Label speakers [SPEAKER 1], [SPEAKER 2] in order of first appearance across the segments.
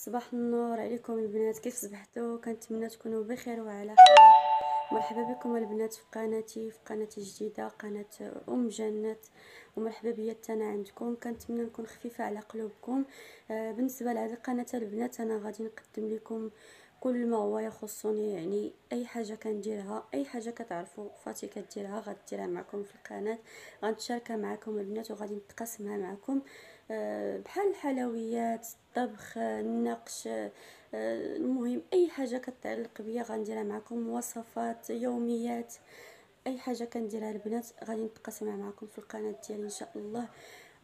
[SPEAKER 1] صباح النور عليكم البنات، كيف صبحتوا؟ كنتمنى تكونوا بخير وعلى خير. مرحبا بكم البنات في قناتي، في قناتي جديده، قناه جنات. ومرحبا بيا انا عندكم. كنتمنى نكون خفيفه على قلوبكم. بالنسبه لهذه القناه البنات، انا غادي نقدم لكم كل ما هو يخصني، يعني اي حاجه كنديرها، اي حاجه كتعرفوا فاتي كديرها غاديرها معكم في القناه، غنشاركها معكم البنات وغادي نتقاسمها معكم. بحال الحلويات، الطبخ، النقش، المهم اي حاجه كتعلق بيا غنديرها معكم، وصفات، يوميات، اي حاجه كنديرها البنات غادي نتقاسمها معكم في القناه ديالي ان شاء الله.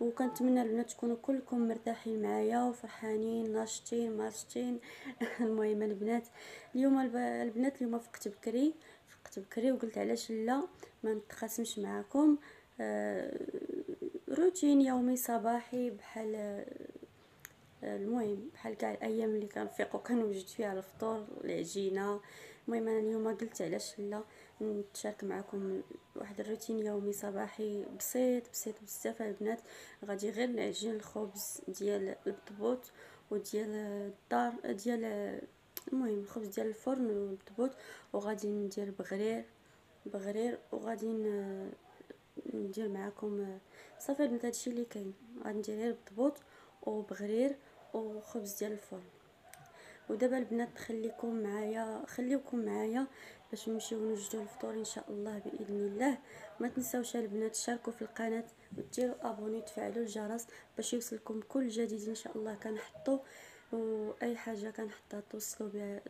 [SPEAKER 1] وكنتمنى البنات تكونوا كلكم مرتاحين معايا وفرحانين ناشطين مارشطين. المهم البنات، اليوم البنات اليوم فقت بكري وقلت علاش لا ما نتقاسمش معكم. روتين يومي صباحي بحال المهم بحال كاع الايام اللي كنفيق وكنوجد فيها الفطور العجينه. المهم انا اليوم قلت علاش لا نتشارك معكم واحد الروتين يومي صباحي بسيط بسيط بزاف البنات. غادي غير نعجن الخبز ديال البطبوط وديال الدار ديال المهم الخبز ديال الفرن والبطبوط، وغادي ندير بغرير وغادي ندير معكم صافي البنات. هادشي اللي كاين، غادي ندير غير البطبوط وبغرير وخبز ديال الفرن. ودابا البنات خليكم معايا باش نمشيو نوجدوا الفطور ان شاء الله باذن الله. ما تنساوش البنات تشاركوا في القناه وديروا ابوني وتفعلوا الجرس باش يوصلكم كل جديد ان شاء الله كنحطوا، واي حاجه كنحطها توصلوا بها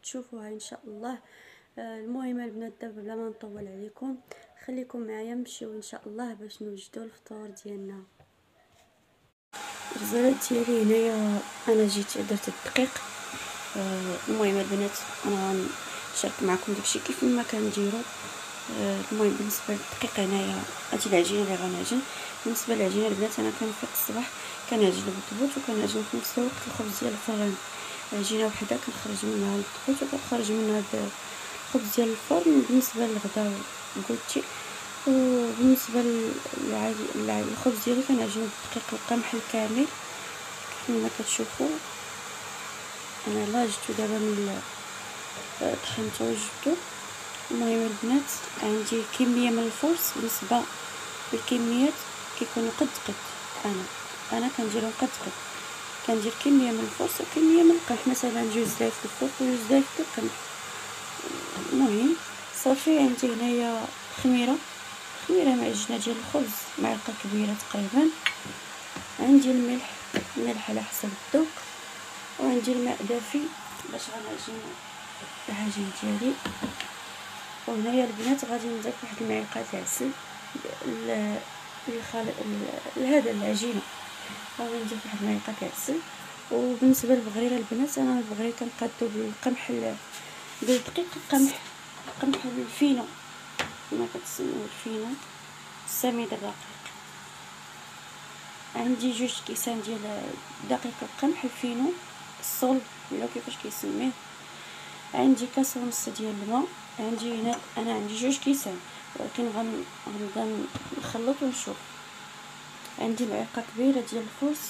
[SPEAKER 1] تشوفوها ان شاء الله. المهم البنات دابا بلا ما نطول عليكم، خليكم معايا نمشيو ان شاء الله باش نوجدوا الفطور ديالنا. الغزالات ديالي هنايا انا جيت درت الدقيق. المهم البنات انا غنشارك معكم داكشي كيف ما كنديرو. المهم بالنسبه للدقيق هنايا هادي العجينه اللي غنعجن. بالنسبه للعجينه البنات انا كنفيق الصباح كنعجن البطبوط وكنعجن في نفس الوقت الخبز ديال الفرن. عجينه وحده كنخرج منها البطبوط وكنخرج منها الخبز ديال الفرن. بالنسبه للغدا قلتي، وبالنسبه للخبز ديالي كنعجن بالدقيق القمح الكامل كما كتشوفوا. انا لا جبتو دابا من طحنتو وجبتو. المهم البنات عندي كميه من الفرص بالنسبه للكميات كيكونوا قد انا كنديرهم قد كندير كميه من الفرص وكميه من القمح، مثلا جوج دايف الفرص وجوج دايف القمح. المهم صافي عندي هنايا خميره معجنه ديال الخبز معلقه كبيره تقريبا. عندي الملح على حسب الذوق، وعندي الماء دافي باش غنعجن العجين ديالي. وهنايا البنات غادي نضيف واحد المعلقه العسل لهذا العجينه، غادي نضيف واحد المعلقه العسل. وبالنسبه للبغريره البنات، انا البغريره كنقادو بالقمح بالدقيق القمح الفينو كما كتسميوه، الفينو السميد الرقيق. عندي جوج كيسان ديال دقيق القمح الفينو الصلب ولا كيفاش كيسميه. عندي كاس ونص ديال الماء. عندي هنا انا عندي جوج كيسان، ولكن غنبدا نخلط ونشوف. عندي معلقه كبيره ديال الفرص،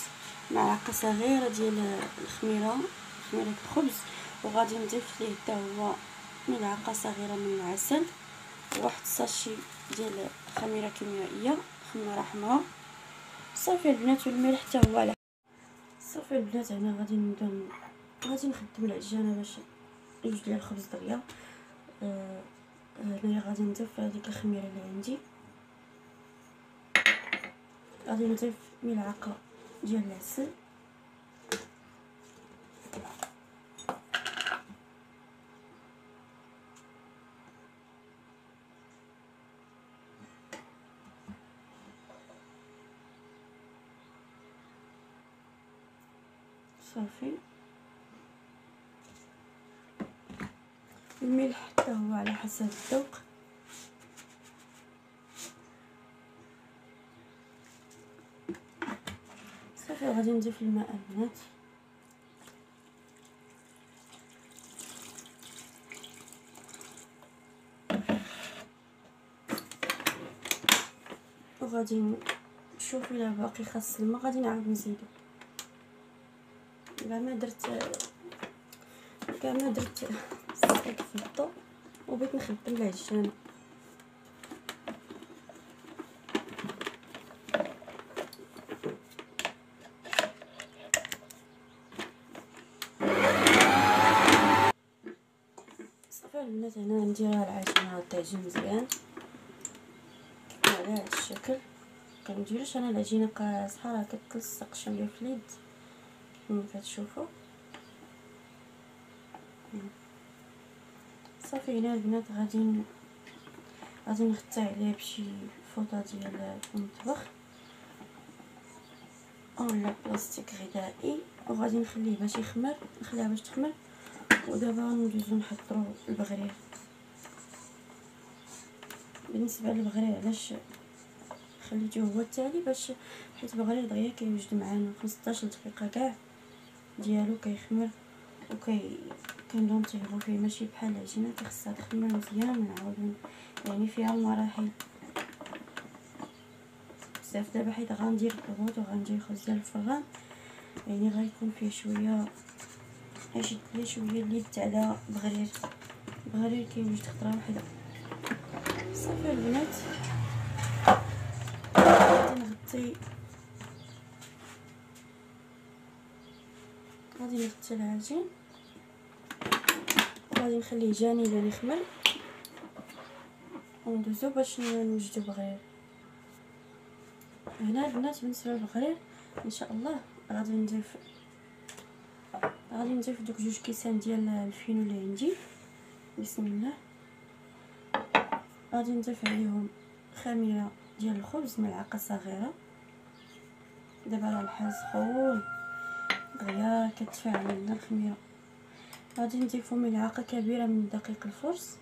[SPEAKER 1] معلقه صغيره ديال خميره الخبز، وغادي نضيف ليه حتى هو ملعقه صغيره من العسل، وواحد الساشي ديال خميره كيميائيه، خماره حمراء. صافي البنات، والملح حتى هو على صافي البنات. هنا غادي نخدم العجانه باش يوجد لي الخبز دغيا. هنايا غادي نضيف هذيك الخميره اللي عندي، غادي نضيف ملعقه ديال العسل، صافي الملح حتى هو على حسب الذوق. صافي غادي نضيف الماء البنات، وغادي نشوف الا باقي خاص الماء غادي نعاود نزيدو. كاع ما درت السقيق في الضو وبغيت نخدم العجانه. صافي البنات هنا نديرها العجينه غتعجن مزيان على هذا الشكل. كنديروش انا العجينه قاصحه راه كتلصق شويه في اليد كما كتشوفوا. صافي هنا البنات غادي نغطي عليه بشي فوطه ديال المطبخ اولا بلاستيك غذائي وغادي نخليه باش يخمر، نخليها باش تخمر. ودابا ندوزو نحضروا البغرير. بالنسبه للبغرير علاش خليته هو التالي باش حيت البغرير دغيا كيوجد معانا 15 دقيقه كاع ديالو كيخمر كنلونطيغو فيه، ماشي بحال العجينه كيخصها تخمر مزيان ونعاودو يعني فيها مراحل بزاف. دابا حيت غندير الضغوط وغندير ديال الفران يعني غيكون فيه شويه غيشد ليا شويه اليد على بغرير كيوجد خطره وحده. صافي البنات غادي نغطي العجين وغادي نخليه جانبا يخمر وندوزو باش نوجدو بغرير. هنا البنات بالنسبه للبغرير ان شاء الله غادي نضيف دوك 2 كيسان ديال الفينو اللي عندي. بسم الله. غادي نضيف عليهم خميره ديال الخبز ملعقه صغيره. دابا راه الحال سخون دغيا كتفاعل لنا الخميره. غادي نضيفو ملعقه كبيره من دقيق الفرص.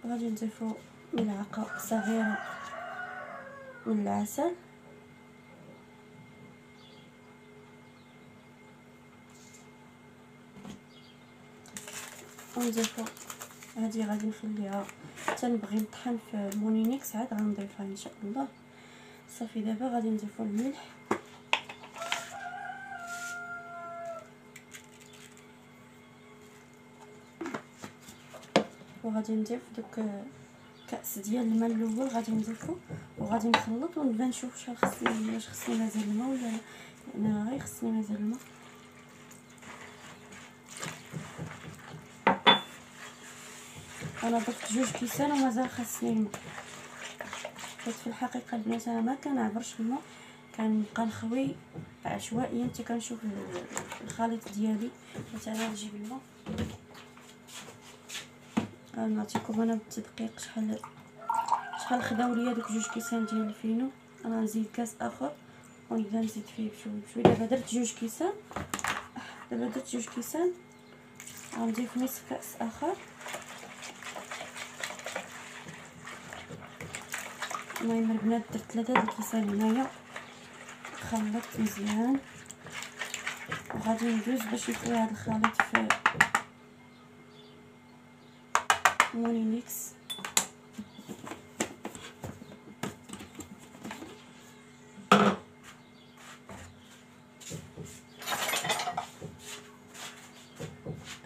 [SPEAKER 1] غادي نضيفو ملعقه صغيره من العسل. ونضيفو هذه غادي نخليها حتى نبغي نطحن في المونينيكس عاد غنضيفها ان شاء الله. صافي دابا غادي نضيفو الملح وغادي نضيف دوك كاس ديال الماء الاول غادي نضيفو وغادي نخلط ونبدا نشوف شحال خصني، واش خصني مازال الماء ولا لا. انا غير خصني مازال الماء. انا ضفت 2 كيسان ومازال خاصني الماء حيت في الحقيقه البنات انا ما كنعبرش الماء، كنبقى نخوي عشوائيا حتى كنشوف الخليط ديالي حتى انا نجيب الماء. نعطيكم انا بالتدقيق شحال خداو ليا دوك 2 كيسان ديال الفينو. انا نزيد كاس اخر ونبدا نزيد فيه بشويه بشويه. دابا درت 2 كيسان، غنضيف نصف كاس اخر. المهم البنات درت 3 الكيسان هنايا. خلطت مزيان وغادي ندوز باش نخوي هذا الخليط في مونينيكس.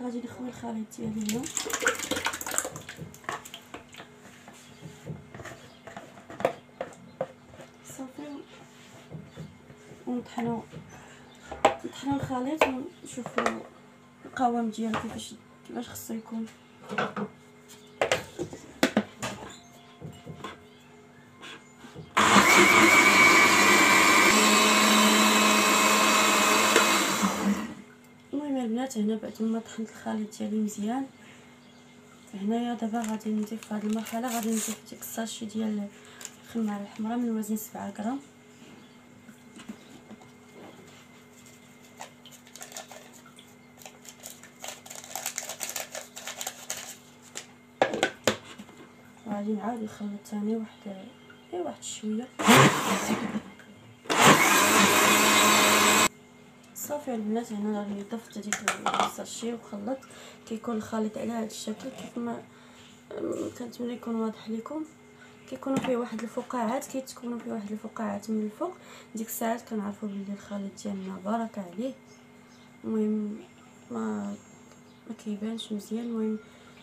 [SPEAKER 1] غادي نخوي الخليط ديالي اليوم صافي ونطحنوا الخليط ونشوفوا القوام ديالو كيفاش خصو يكون. المهم البنات هنا بعد ما طحنت الخليط ديالي مزيان هنايا دابا غادي نضيف هذه المرحله غادي نضيف ديك الساشي ديال الخماره الحمراء من وزن 7 غرام. غادي نعاود نخلط ثاني واحد شويه. صافي البنات هنا راني ضفت ديك الساشي وخلطت. كيكون الخليط على هذا الشكل كيف ما كنتمنى يكون واضح لكم. كيكونوا فيه واحد الفقاعات، كيتكونوا فيه واحد الفقاعات من الفوق. ديك الساعات كنعرفوا بلي الخليط ديالنا بركه عليه. المهم ما كيبانش مزيان. المهم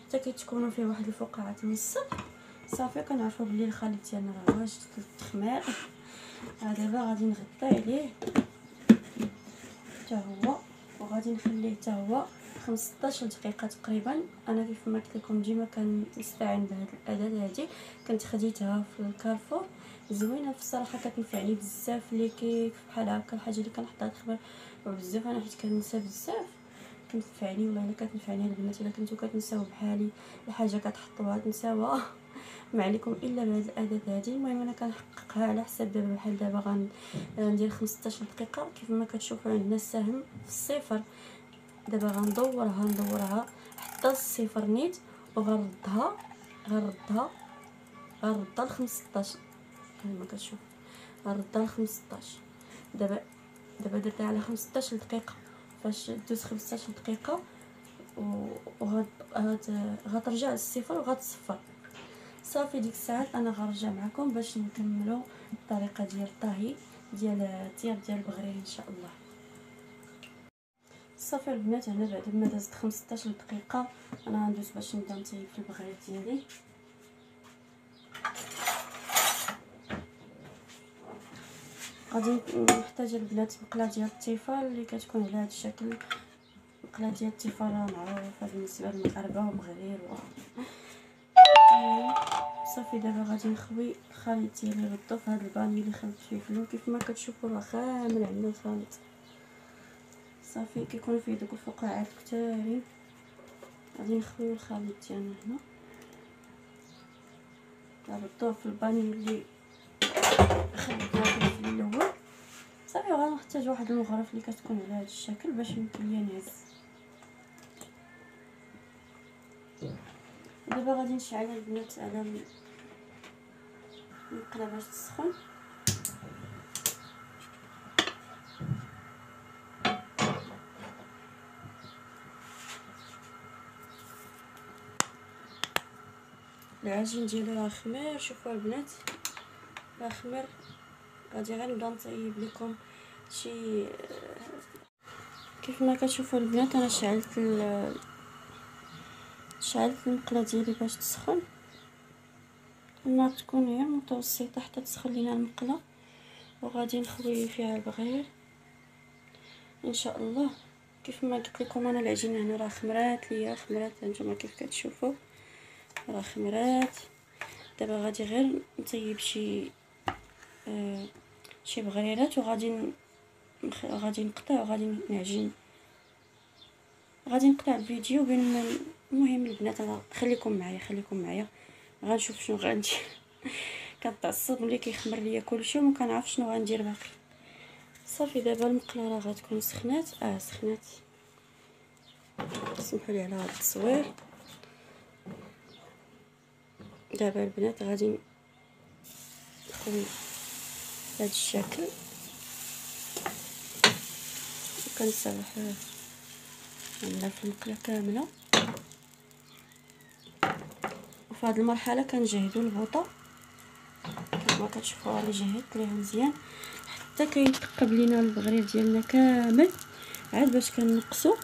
[SPEAKER 1] حتى كيتكونوا فيه واحد الفقاعات من السطح صافي كنعرفوا بلي الخليط ديالنا راه واجد للتخمير. دابا غادي نغطي عليه حتى هو، وغادي نخليه حتى هو 15 دقيقه تقريبا. انا كيف ما قلت لكم ديما كنستعين بهذه الاداه هذه، كنت خديتها في الكارفور، زوينه في الصراحه، كتنفعني بزاف لي كيك بحال هكا الحاجه اللي كنحطها تخمر وبزاف. انا حيت كنسى بزاف كتنفعني، ولا الا كتنفعني البنات الا كنتو كتنساو بحالي الحاجه كتحطوها تنساوها ما عليكم الا بهذه الاداه هذه. المهم انا كنحققها على حساب دابا، بحال دابا غندير 15 دقيقه كيف ما كتشوفوا عندنا السهم في الصفر. دابا غندورها حتى الصفر نيت، وغنردها ل 15 كما كتشوف، غنردها ل 15. دابا درتها على 15 دقيقه. فاش دوز 15 دقيقه غترجع للصفر وغتصفر صافي. ديك الساعات انا غنرجع معكم باش نكملوا الطريقه ديال الطهي ديال الطياب ديال البغرير ان شاء الله. صافي البنات، هنا بعد ما دازت 15 دقيقه انا غندوز باش نبدا نطيب في البغرير ديالي. غادي نحتاج البنات مقله ديال التيفال اللي كتكون على هذا الشكل. مقله ديال التيفال معروفه بالنسبه للمغاربه ومغرير صافي. دابا غادي نخوي الخليط ديالي غدو في هذا الباني اللي خلطت فيه فلو. كيف ما كتشوفوا راه خامل عندنا الخليط صافي، كيكون فيه دوك الفقاعات كثارين. غادي نخويو الخليط ديالنا هنا، غنردوه في الباني اللي خلطنا فيه في الاول صافي. غنحتاج واحد المغرف اللي كتكون على هذا الشكل باش يمكن ليا نعز. دابا غادي نشعل البنات على المقله باش تسخن. العجين ديالي راه خمر، شوفوا البنات راه خمر. غادي غير نبدا نطيب لكم شي. كيف ما كتشوفوا البنات انا شعلت المقله ديالي باش تسخن. النار تكون هي متوسطه حتى تسخن لينا المقله، وغادي نخوي فيها البغير ان شاء الله. كيف ما قلت لكم انا العجينه هنا راه خمرات ليا، خمرات هانتوما كيف كتشوفوا راه خمرات. دابا غادي غير نطيب شي بغريرات، وغادي نقطع وغادي نعجن. غادي نقطع الفيديو بين ما المهم البنات خليكم معايا غنشوف شنو غندير كنتعصب ملي كيخمر ليا كلشي وما كنعرفش شنو غندير باقي. صافي دابا المقله راه غتكون سخنات سخنات. سمحوا لي على هذا التصوير. دابا البنات غادي نخوي بهذا الشكل وكنسرح عندنا في المقله كامله. وفي هذه المرحله كنجهدوا البوطه كما كتشوفوا راني جهدت ليها مزيان حتى كيتقب لينا البغرير ديالنا كامل. عاد باش كنقصوا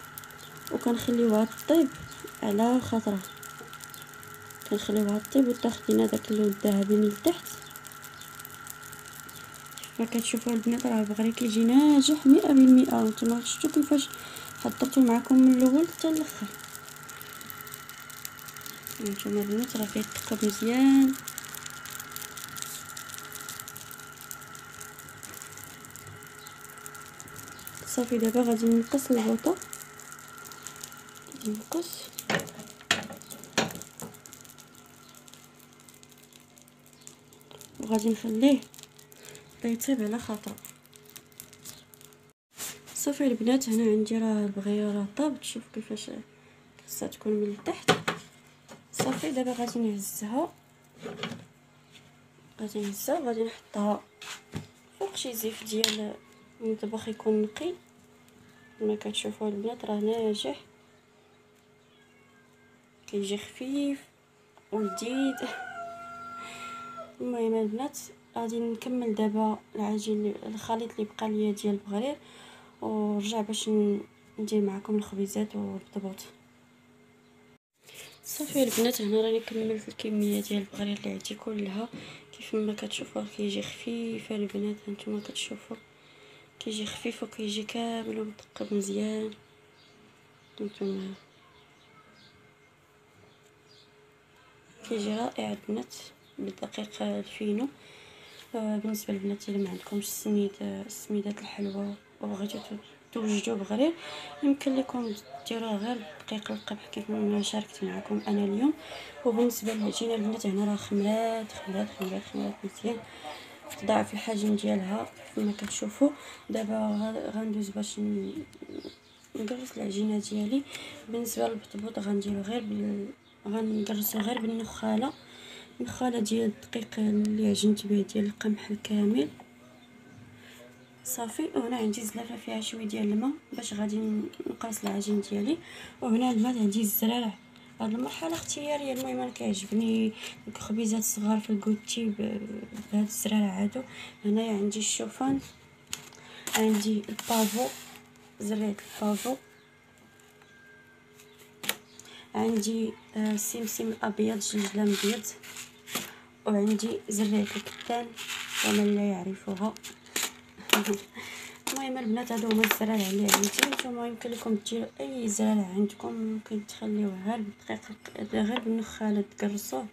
[SPEAKER 1] وكنخليوها طيب على خاطرها، كنخليوها طيب وتاخدينا داك اللون الذهبي من التحت. كما كتشوفوا البنات راه البغرير كيجي ناجح 100%. وانتم شفتوا كيفاش حضرته معكم من الاول حتى الاخر. هانتوما البنات راه كيتقب مزيان. صافي دابا غادي نقص البوطه، وغادي نخليه يطيب على خاطر. صافي البنات هنا عندي راه البغيره راه طابت، شوف كيفاش خاصها تكون من التحت. صافي دابا غادي نهزها وغادي نحطها فوق شي زيف ديال المطبخ يكون نقي. كما كتشوفوا البنات راه ناجح، كيجي خفيف ولذيذ. المهم البنات غادي نكمل دابا العجين الخليط اللي بقى ليا ديال البغرير، ورجع باش ندير معكم الخبيزات والبطبوط. صافي البنات، هنا راني كملت الكميه ديال البغرير اللي عندي كلها. كيف ما كتشوفوا كيجي خفيف البنات، هانتوما كتشوفوا كيجي خفيف وكيجي كامل ومثقب مزيان. هانتوما كيجي رائع البنات بالدقيق الفينو. بالنسبه للبنات اللي ما عندكمش سميدات الحلوى وبغيتو توجدوا بغرير، يمكن لكم ديروها غير بدقيق القمح كيف ما شاركت معكم انا اليوم. وبالنسبه للعجينه البنات، هنا راه خمرات خمرات خمرات خمرات مزيان، تضاعف الحجم ديالها كما كتشوفوا. دابا غندوز باش نقرص العجينه ديالي. بالنسبه للبطبوط غنديرو غير غنقرصو غير بالنخاله ديال الدقيق اللي عجنت به ديال القمح الكامل. صافي، وهنا عندي زلافه فيها شويه ديال الماء باش غادي نقرص العجين ديالي. وهنا البنات عندي الزرارع. هاد المرحله اختياريه، المهم انا كيعجبني الخبيزات صغار في الكوتي بهاد الزرارع هادو. هنايا عندي الشوفان، عندي البافو زريعه البافو، عندي السمسم الابيض جلجله مبيض، وعندي زريعه الكتان ومن لا يعرفها. المهم البنات هادو هما الزرارع اللي عندي. نتوما يمكن لكم ديروا اي زرارع عندكم، ممكن تخليوه غير بالدقيق غير بالنخاله تقرصوه.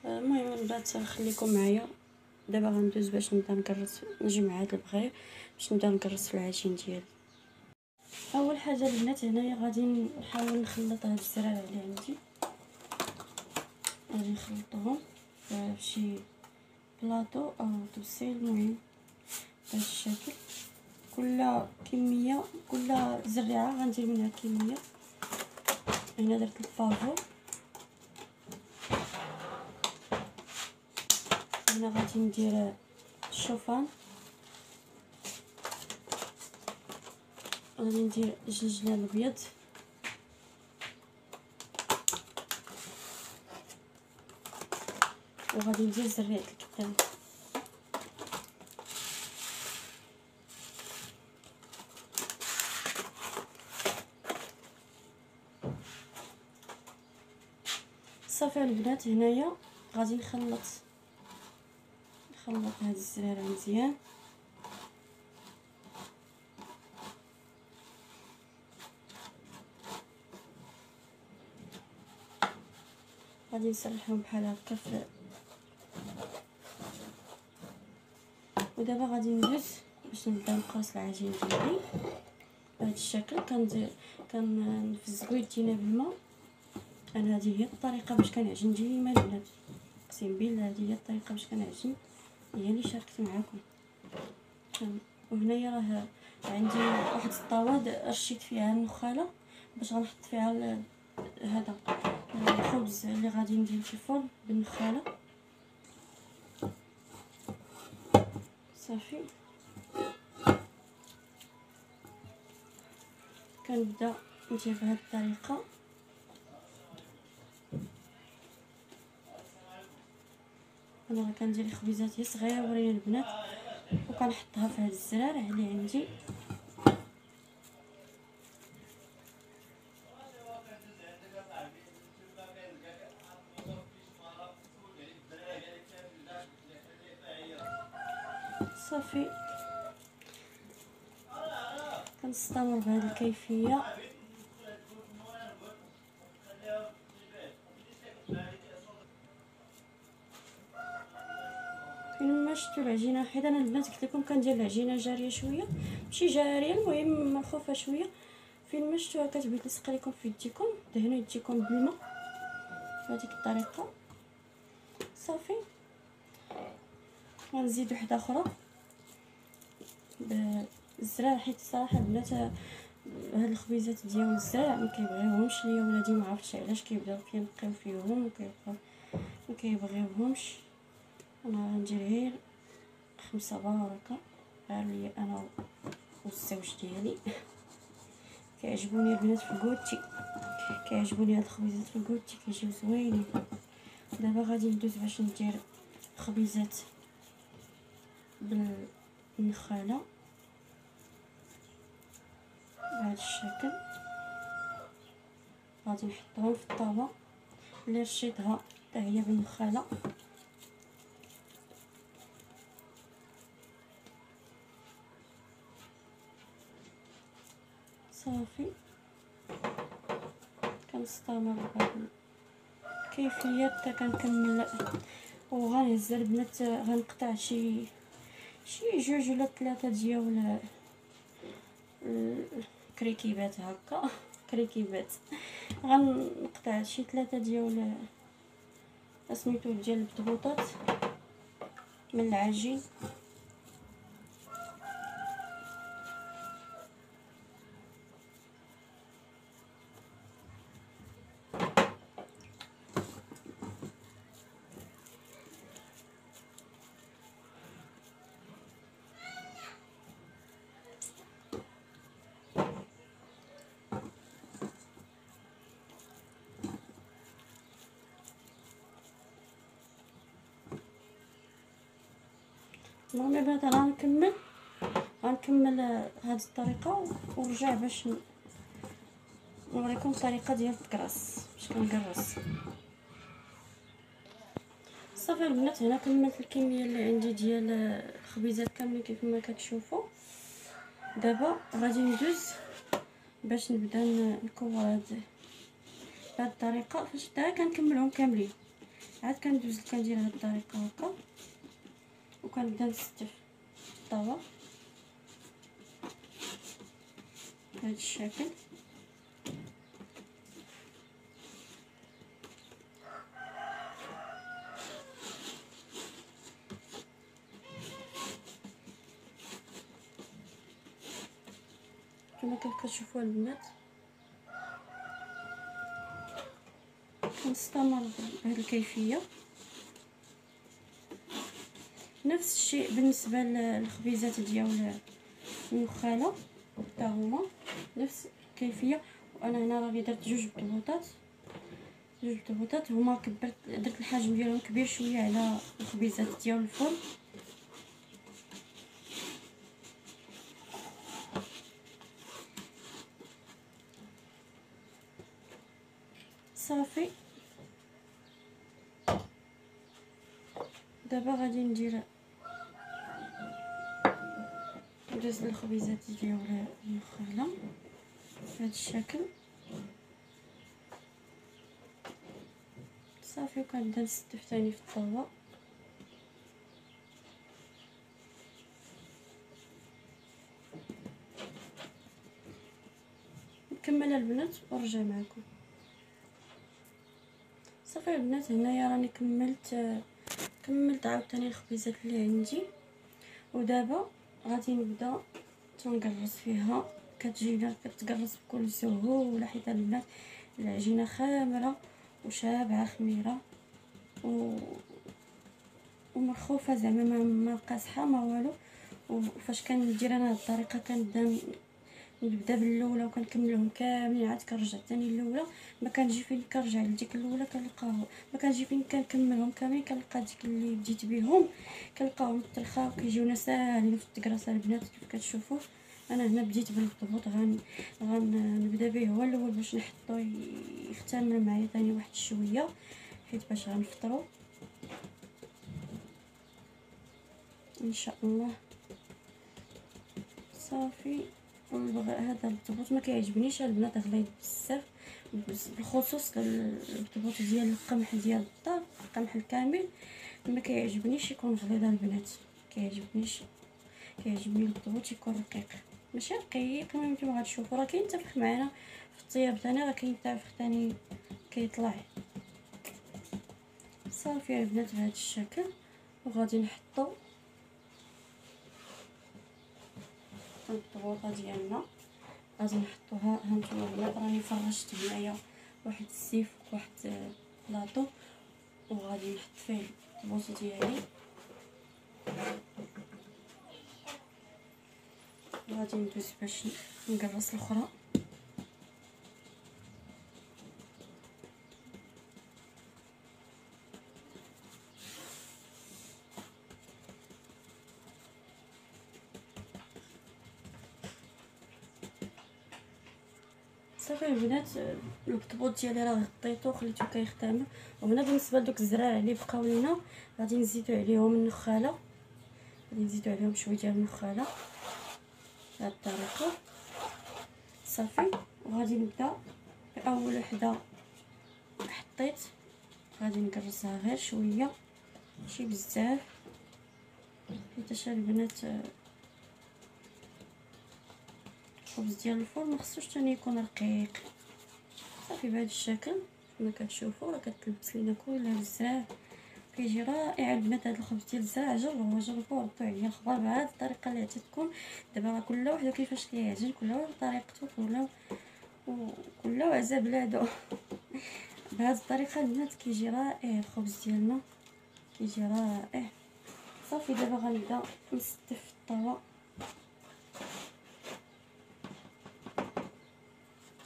[SPEAKER 1] المهم البنات خليكم معايا. دابا غندوز باش نبدا نقرص نجمع هاد البغرير باش نبدا نقرص في العجين ديالي. اول حاجه البنات هنايا غادي نحاول نخلط هاد الزرارع اللي عندي، غادي نخلطهم في شي بلاطو او طبسيل. المهم بهذا الشكل، كل كميه كل زريعه غندير منها كميه. هنا درت البافو، هنا غادي ندير الشوفان، غادي ندير الجلجله الابيض، وغادي ندير زريعه الكتان. صافي البنات، هنايا غادي نخلط هاد الزرارع مزيان. غادي نسرحهم بحال هكا ودابا غادي ندوز باش نبدا نقص العجين ديالي بهذا الشكل. كنفزقو يدينا بالماء. انا هذه هي الطريقه باش كنعجن ديما البنات، اقسم بالله هذه هي الطريقه باش كنعجن، هي اللي شاركت معكم. وهنايا راه عندي واحد الطاواد رشيت فيها النخاله باش غنحط فيها هذا الخبز اللي غادي ندير في الفرن بالنخاله. صافي كنبدا ندير بهذه الطريقه. انا راه كندير الخبيزات صغيورين البنات وكنحطها في هاد الزرارع اللي عندي. صافي كنستمر بهذه الكيفيه. فين شفتوا العجينه حيت انا البنات قلت لكم كندير العجينه جاريه شويه ماشي جاريه، المهم مرخوفه شويه. فين ما شفتوها كتبغي تلصق لكم في يديكم، دهنوا يديكم بالماء بهذيك الطريقه. صافي غنزيد وحده اخرى بالزرع، حيت الصراحه البنات هاد الخبيزات ديال الزرع ما كيبغيوهمش ليا ولادي، ما عرفتش علاش كيبداو كينقيو فيهم وكيبقاو ما كيبغيوهمش. انا غندير غير 5 بركه غير ليا انا والزوج ديالي. كيعجبوني البنات في الكوتي، كيعجبوني هاد الخبيزات في الكوتي كيجيو زوينين. دابا غادي ندوز باش ندير خبيزات بالنخاله بهذا الشكل. غادي نحطهم في الطاوه اللي رشيتها حتى هي بالنخاله. صافي كنستمر بهذه الكيفيه حتى كنكمل. وغنهز البنات غنقطع شي جوج ولا ثلاثه ديال كريكيبات هكا كريكيبات. غنقطع شي ثلاثه ديال سميتو ديال البطبوطات من العجين. المهم البنات انا غنكمل هذه الطريقه ونرجع باش نوريكم الطريقه ديال الكراس باش كنكرس. صافي البنات هنا كملت الكميه اللي عندي ديال الخبيزات كاملين كيف ما كتشوفوا. دابا غادي ندوز باش نبدا نكور بهذه الطريقه. فاش حتى كنكملهم كاملين عاد كندوز كندير هذه الطريقه هكا وكنبدا نستف الطاوه بهذا الشكل. كما كتشوفوا البنات كنستمر بهذه الكيفيه. نفس الشيء بالنسبه للخبيزات ديال النخاله حتى هما نفس الكيفيه. وانا هنا راني درت جوج بطبوطات هما كبرت درت الحجم ديالهم كبير شويه على الخبيزات ديال الفرن. صافي دابا غادي ندير ندوز الخبيزات ديال النخاله بهذا الشكل. صافي وكنبدا نستف ثاني في الطاوه. نكمل البنات ونرجع معكم. صافي البنات هنايا راني كملت عاوتاني الخبيزات اللي عندي. ودابا غادي نبدا تنقرص فيها. كتجينا كتقرص بكل سهوله حيت البنات العجينه خامره وشابعه خميره ومرخوفه زعما ما قاصحه ما والو. وفاش كندير انا هاد الطريقه نبدا بالاولى وكنكملهم كاملين عاد كنرجع ثاني الاولى. ما كنجي فين كنرجع لديك الاولى كنلقاها ما كنجي فين كنكملهم كاملين كنلقى ديك اللي بديت بهم كنلقاهم مترخا وكيجيونا ساهلين في التكراسه البنات كيف كتشوفوا. انا هنا بديت بالبطبوط غنبدا به هو الاول باش نحطو يختمر معايا ثاني واحد شويه حيت باش غنفطروا ان شاء الله. صافي هذا البطبوط ما كيعجبنيش البنات غليظ بزاف بالخصوص البطبوط ديال القمح ديال الدار القمح الكامل ما كيعجبنيش يكون غليظ البنات. كيعجبني البطبوط يكون رقيق ماشي رقيق كما نتوما غتشوفوا. راه كاين تفخ معنا في الطياب ثاني راه كاين تفخ ثاني كيطلع. صافي البنات بهذا الشكل وغادي نحطو البطبوطه ديالنا. غادي نحطوها هانتوما البنات راني فرشت هنايا واحد السيف واحد لاطو وغادي نحط فيه البطبوط ديالي. غادي ندوز باش نقرص الاخرى. صافي البنات، البطبوط ديالي راه غطيتو وخليتو كيختمر. وهنا بالنسبه لدوك الزراع اللي بقاو لينا غادي نزيدو عليهم النخاله، غادي نزيدو عليهم شويه ديال النخاله بهاد الطريقه. صافي وغادي نبدا باول وحده حطيت، غادي نكرسها غير شويه ماشي بزاف، حيت البنات الخبز ديال الفرن مخصوش تاني يكون رقيق. صافي بهذا الشكل كما كتشوفوا راه كتلبس لينا كلها بالزراع، كيجي رائع البنات. هذا الخبز ديال الزراع جربوه ردوا عليا الخبر بهذه الطريقه اللي عطيتكم. دابا راه كل واحد كيفاش كيعجن، كل واحد بطريقته، كل عزا بلادو. بهذه الطريقه البنات كيجي رائع الخبز ديالنا، كيجي رائع. صافي دابا غنبدا نستف الطاوه،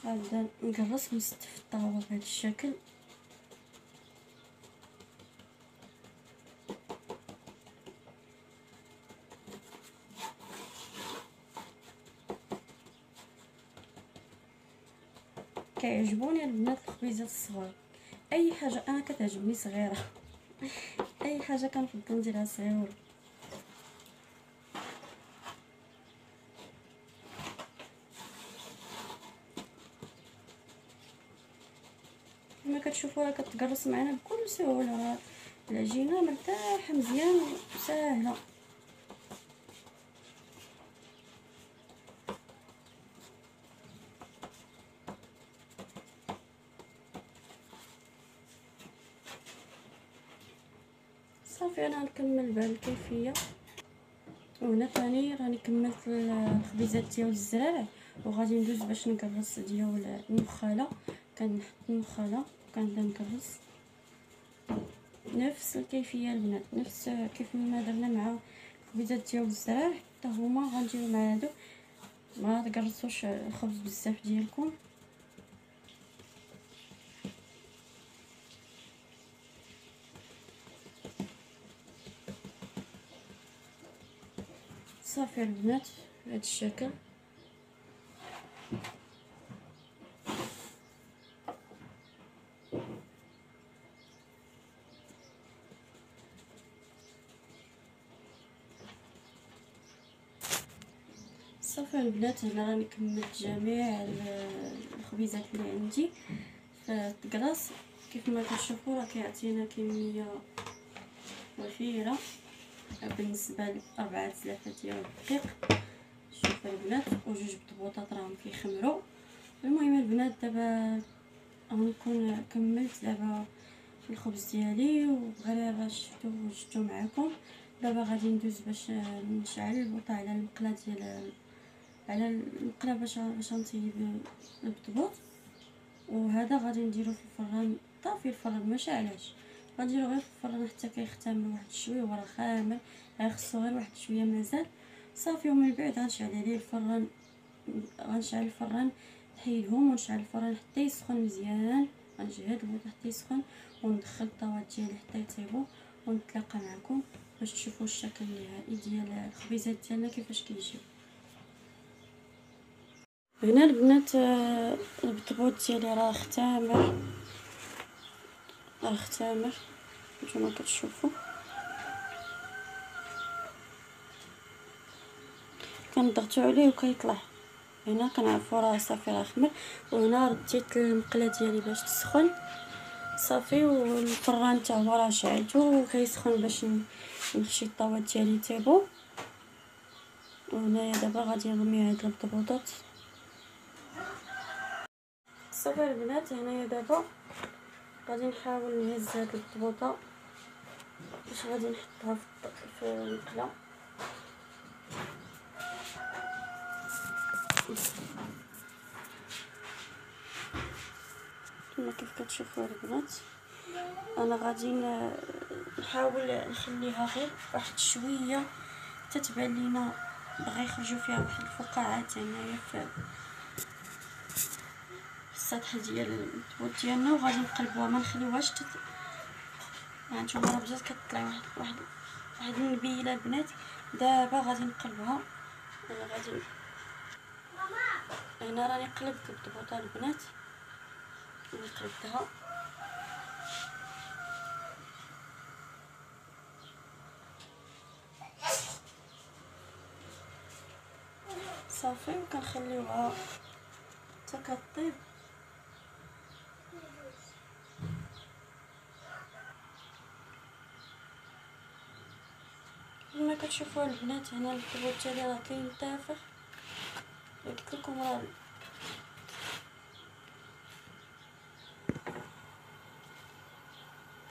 [SPEAKER 1] غنبدا نقرص ونستف الطاوه بهذا الشكل. كيعجبوني البنات الخبيزات الصغار، اي حاجه انا كتعجبني صغيره. اي حاجه كنفضل نديرها صغيره. كما كتشوفوا راه كتقرص معنا بكل سهوله، راه العجينه مرتاحه مزيان وسهله. صافي انا نكمل بهذه الكيفيه. وهنا ثاني راني كملت الخبيزات ديال الزراع، وغادي ندوز باش نكرس ديال النخاله. كنحط النخاله وكنبدا نكرس نفس الكيفيه البنات، نفس كيف ما درنا مع الخبيزات ديال الزراع حتى هما غنديروا مع هادو. ما تقرصوش الخبز بزاف ديالكم. صافي البنات بهذا الشكل. صافي البنات هنا راني كملت جميع الخبيزات اللي عندي في الكلاص. كيف ما كتشوفوا راه كيعطينا كميه وفيره بالنسبه لأربعة زلافات ديال الدقيق. شوفوا البنات، وجوج بطبوطات راهم كيخمروا. المهم البنات دابا غنكون كملت دابا الخبز ديالي، وغير شفتو معكم. دابا غادي ندوز باش نشعل البوطه على المقله على المقله باش نطيب البطبوط. وهذا غادي نديرو في الفران، طافي الفران ما شعلهش، غنديرو غير في الفران حتى كيختمر واحد شويه، وراه خامر خصو غير واحد شويه مازال. صافي ومن بعد غنشعل عليه الفران، غنشعل الفران نحيدهم ونشعل الفران حتى يسخن مزيان. غنجهد البوطه حتى يسخن وندخل الطاوات ديالي حتى يطيبوا، ونتلاقى معكم باش تشوفوا الشكل النهائي ديال الخبيزات ديالنا كيفاش كيجيو. هنا البنات البطبوط ديالي راه اختمر، كما كتشوفوا. كنضغطوا عليه وكيطلع. هنا كنعرفوا راه صافي راه خمر. وهنا رديت المقله ديالي باش تسخن صافي، والفران حتى هو راه شعلته وكيسخن باش نخشي الطاوات ديالي يطيبوا. وهنايا دابا غادي نرمي هاد البطبوطات. صافي البنات هنايا دابا غادي نحاول نهز هاد البطبوطه باش غادي نحطها في المقله. كما كيف كتشوفوا البنات انا غادي نحاول نخليها غير واحد شويه حتى تبان لينا بغا يخرجوا فيها واحد الفقاعات هنايا في السطح ديال البطبوط ديالنا. وغادي نقلبوها ما نخليوهاش هانتوما راه بدات كتطلع واحد النبيله البنات. دابا غادي نقلبها. انا هنا راني قلبت البطبوطه البنات، اللي قلبتها صافي، وكنخليوها حتى كطيب. كما كتشوفوا البنات هنا البطبوط ديالي راه كينتفخ، قلت لكم راه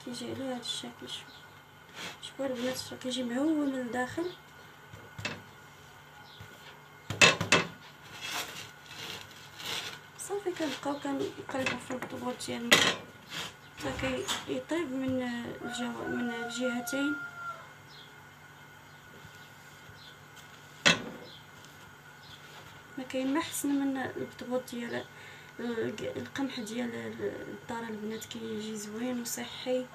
[SPEAKER 1] كيجي على هذا الشكل. شوفوا البنات راه كيجي مهول من الداخل. صافي كنبقاو كنقلبوا في البطبوط ديالنا حتى كيطيب من الجهتين. ما كاين ما احسن من البطبوط ديال القمح ديال الدار البنات، كيجي زوين وصحي.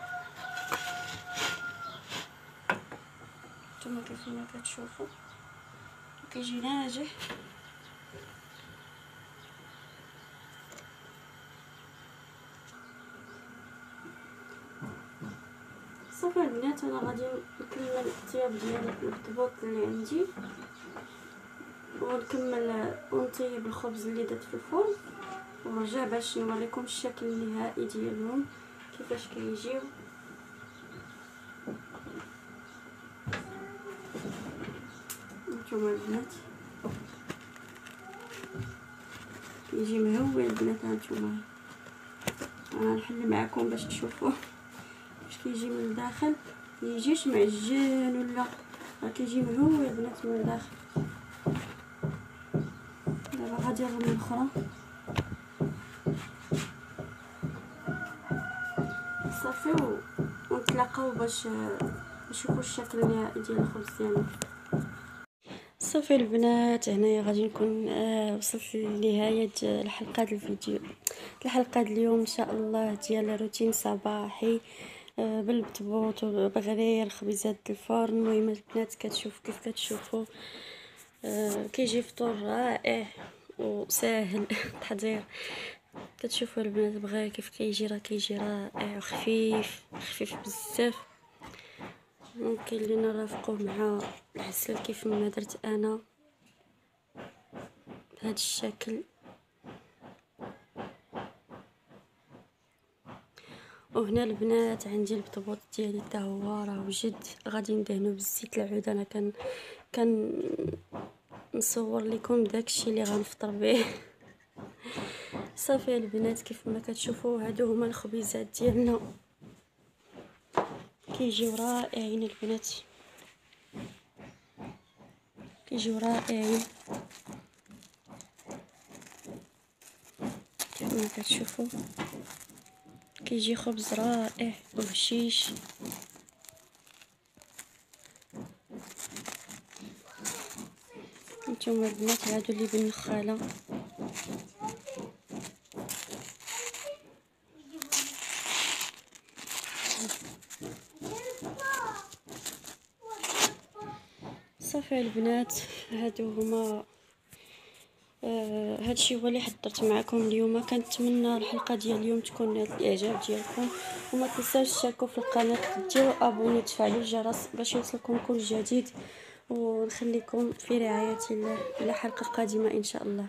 [SPEAKER 1] نتوما كيف ما كتشوفوا كيجي ناجح. صافي البنات انا غادي نكمل الطياب ديال البطبوط اللي عندي، ونكمل ونطيب الخبز اللي درت في الفرن، ونرجع باش نوريكم الشكل النهائي ديالهم كيفاش كيجيو. نتوما البنات كيجي مهول البنات. هانتوما انا نحل معكم باش تشوفوا كيفاش كيجي من الداخل، ميجيش معجن ولا، راه كيجي مهول البنات من الداخل. دابا غادي نرمي الاخرى. صافي ونتلاقاو باش نشوفوا الشكل النهائي ديال الخبز ديالنا. صافي البنات هنايا غادي نكون وصلت لنهايه الحلقه ديال الفيديو، الحلقه اليوم ان شاء الله ديال روتين صباحي بالبطبوط وبغرير خبيزات الفرن. المهم البنات كتشوف كيف كتشوفوا كيجي فطور رائع وسهل التحضير. كتشوفوا البنات بغا كيف كيجي، راه كيجي رائع وخفيف خفيف بزاف. ممكن اللي نرافقوه مع العسل كيف ما درت انا بهذا الشكل. وهنا البنات عندي البطبوط ديالي حتى هو راه وجد، غادي ندهنو بالزيت العود. انا كان نصور لكم داكشي اللي غنفطر به. صافي البنات كيف ما كتشوفوا هادو هما الخبيزات ديالنا، كيجيو رائعين البنات، كيجيو رائعين كيف ما كتشوفوا. كيجي خبز رائع وهشيش. نتوما البنات هادو اللي بالنخاله. صافي البنات هادو هما هادشي هو اللي حضرت معكم اليوم. كنتمنى الحلقه ديال اليوم تكون نالت الاعجاب ديالكم، وما تنساوش تشاركوا في القناه، ديروا ابوني، تفعلوا الجرس باش يوصلكم كل جديد، ونخليكم في رعايه الله الى حلقه قادمه ان شاء الله.